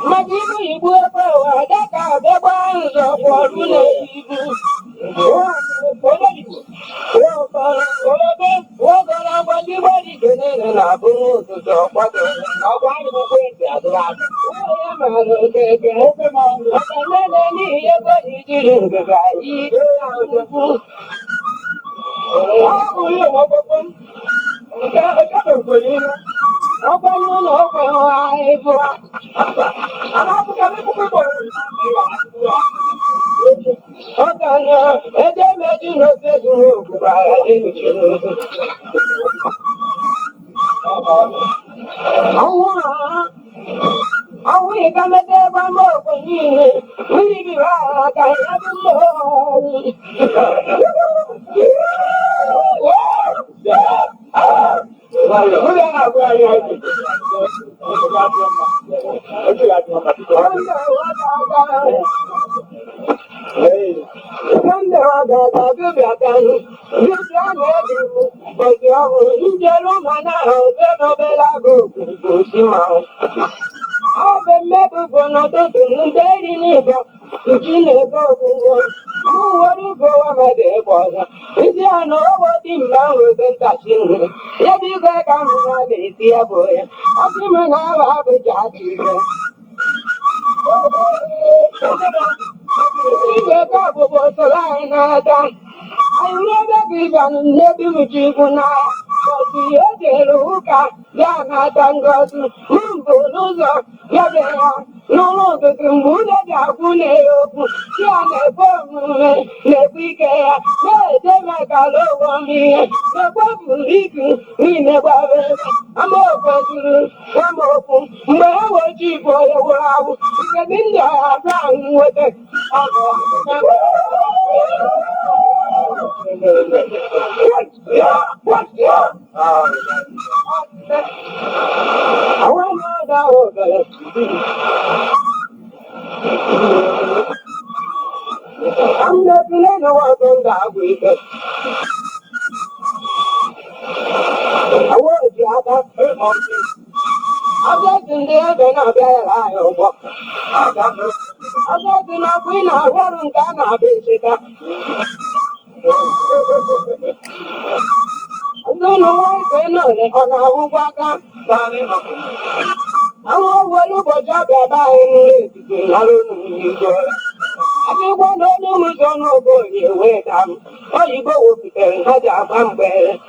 Majibu ibu apa wadaka beba nzo kwa rune ibu. Ola ibu. Ola majibu di kene na bungu tujo kwa to. Awani mkwezi adurati. Oya maro keke. Akanene ni yego ni jirungu gai. Abu yo mabapun. Kaka kwelina. Ọgbọ́n ló pẹ̀ wá ẹ̀fọ́. Ọ̀gá náà ẹjẹ́ méjì ló fẹ́gun òkú bàrà nínú ìṣòro. Àwọn ìka mẹ́tẹ́ bá mọ́ òkú yìí ní ibi bá àkàrà bí mọ́ ọ̀run. Agadi na queen are wearing Ghana Bishika. I don't know why they know they on our waka. I want to go job by in I think one of them is on no go here wait oh you go with it and had a bumper.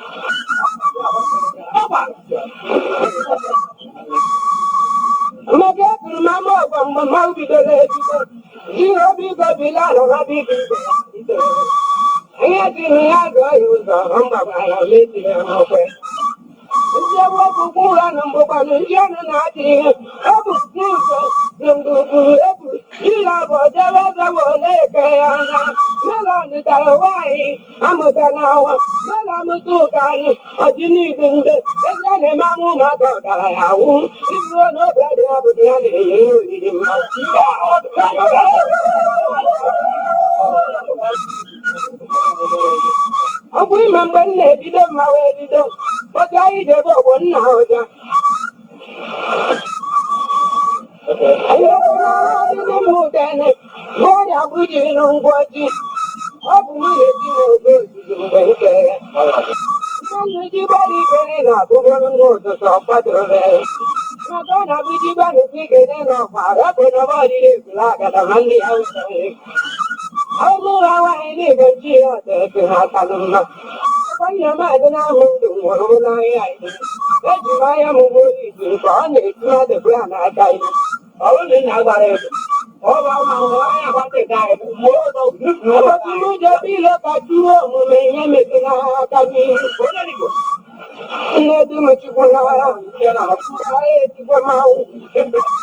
Mama, Mama, Mama, be the lady. You have been got the land on a big. I had to go use a humble by a lady and her friend. Ìjẹ́ wọ́n kò kúra nà mbọ̀ pàlọ́ ìjẹ́ nà nà ti yẹn. Ẹ̀bù ní ìfẹ́ lòdùkú ẹ̀bù ìlà bọ̀ jẹ́wọ́ sẹ́wọ̀ lẹ́ẹ̀kẹ́ yàrá. Mẹ́lá ní tàlọ́ wáyé amọ̀tẹ́ náà wá. Mẹ́lá mi tó kàní ọ̀jì ní ìdíndé. Ẹgbẹ́ ni máa mú màá tọ̀ dàrà yàwó. Ìdúró náà bẹ̀rẹ̀ ní abùdó yẹn lè yẹ yóò yí ni mọ́. Ọkùnrin máa ń gbẹ́ nílẹ̀ ìdílé máa wẹ̀ ìdílé. Ọjà ìdè bọ̀ wọ́n ní àwọn ọjà. Ayọ̀kọ̀rọ̀ nínú mú dẹ́nu, bọ́ọ̀dì àbújì inú ń gbọ́ jí. Ọkùnrin lè jí ní ojú ìdìbò gbẹ̀ǹkẹ̀. Ìgbàlù jí bọ́ọ̀dì ìgbẹ́ni náà tó bọ́ nínú òtútù ọ̀pọ̀dọ̀ rẹ̀. Mọ̀tọ́ nàbí jí bọ́ọ̀dì sí kéde náà fà rẹ́pọ̀ bọ́ọ̀dì lè fi láàgàdà máa ń lé àwọn ìṣẹ̀lẹ̀. Àwọn múra wá ilé ìgbẹ́jì ọ̀tẹ̀ ìpìnà àtàlùmọ̀. Kwanya maji na mundu wani na yayi. Yaji baya mu goyi ji ba ne tuna da bura na kai. Awu ne na bare. O ba ma o ya ba te kai. Mo do no ba mu je bi le ka tuo mu me nya me na ka ni. Ko na ni ko. Ne du ma ci ko na ya. Ya na ku ai ti ko ma u.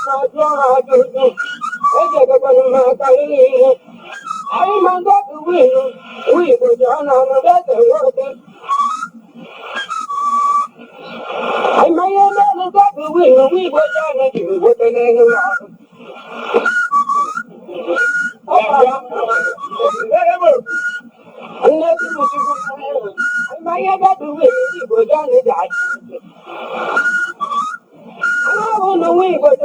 Ka jo ha jo ju. E je ka ko ma ka ni. Ai ma ga tu wi ko ja na na da te wo te. I may have never got the wing, we were down and you were the name around. I may have got the wing, we were down and died. I want the wing, but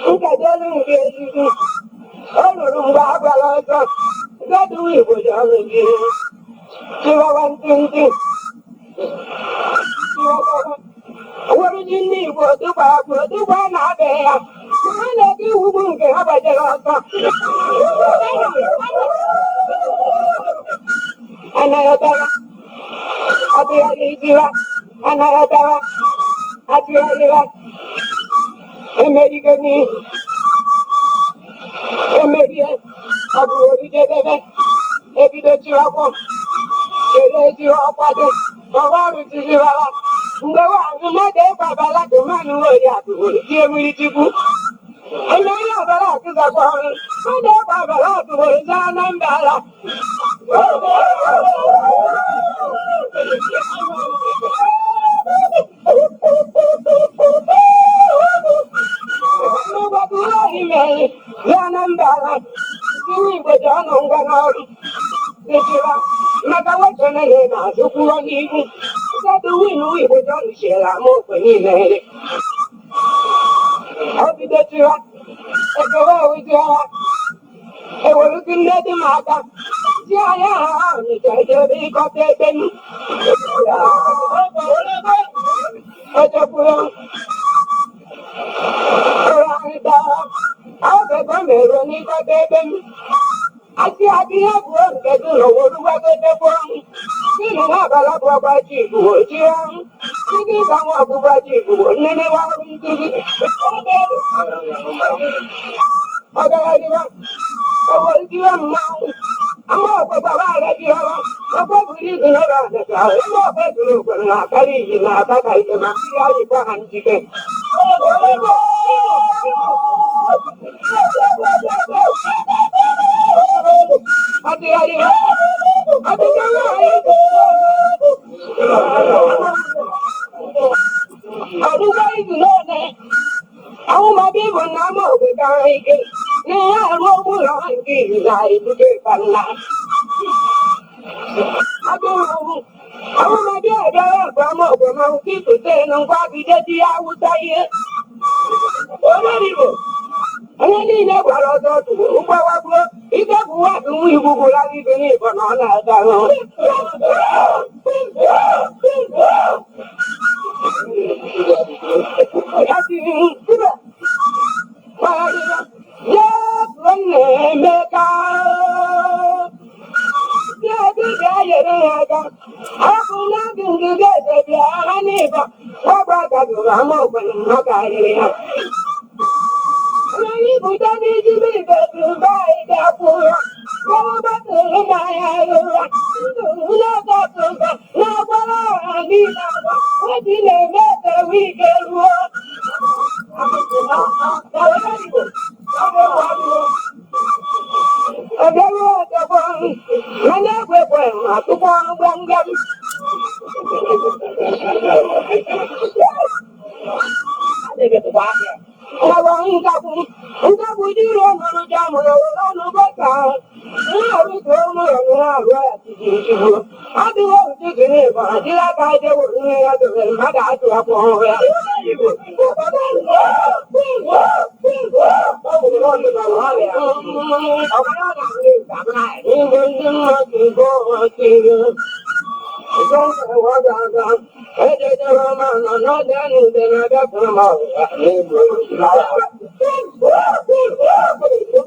look at the get you. Oh, no, Barbara, got the wing, but down again. So I want to What you need was the Bible, the one out there. I let you won't get up at the and I have I'll be a leader, and I have I'll be a leader. And maybe get me, and maybe I'll be ready to get it. If you don't you have one, you are father, or why did you have? Mother, Baba, like a man who is here with you. And I have a lot of the world. Mother, Baba, like a man and Bala. Àti àbíyẹ̀wò ẹ̀gbẹ́dùn lọ́wọ́ olúwa tó dé fún un. Nínú àgbàlagbà bá jí ìbùwò jí ẹ́. Títí táwọn àbúgbà jí ìbùwò nínú wá ń tóbi. Ọ̀gá ẹni wá, ẹ̀wọ̀ ìdí ẹ̀ máa ń. Àwọn ọ̀pọ̀ bàbá rẹ̀ di ọ̀rọ̀. Ọ̀pọ̀ ìbùdí ìdùnnú rẹ̀ àdẹ̀kà. Ẹgbẹ́ ọ̀pẹ́ ìdùnnú pẹ̀lú àkárí ìyè máa bá ka ìjọ máa fi ayé fún àǹtí bẹ́ẹ̀. Àdúgbò ìdùnnú ọ̀nẹ́. Àwọn ọmọ bíbù náà mọ̀ òkè kan ike. Ní àrùn ogun lọ ń kí ìlà ìdúgbò ìpàlà. Agbóhùn ogun. Àwọn ọmọdé ọ̀dọ́ ọ̀gbọ́n ọmọ ògbọ́n máa ń kí ìtòsẹ́ ẹnu ń kwá fi jẹ́ tí Haúsá yé. Olórí bò. onye niile gwara ọzọ tụrụ ụgbọwagbuo ike bụ wadụ nwa igwugwu lara ibe n'ịbọ na ọ na-aga Emeka dibịa nyere ya aka hapụ na gị ngịga eze bịa ha n'ịbọ ọgba gadoro ama ogbenye ha karịrị ya onye bụta n'ijime ibe mba anyị ga-akwụ ya gọọbatụrụ ma ya rụra ụlọgọtụba na-agbara ọha niile agba oji na-eme etewe ike ruo ọbịarụ ọzọgbọ na na-egwekwe atụkwa gbamgbam nkagbu dịrị ọnụrụ ji amụrụ ọnụ bọta na-arụta ọnụ ya na-arụ ya tijigbo adịghị otu gịrị ịbọ dịrị aka jewụrụ ihe ya dobere mmadụ atụ akwa ọhụrụ ya Thank you.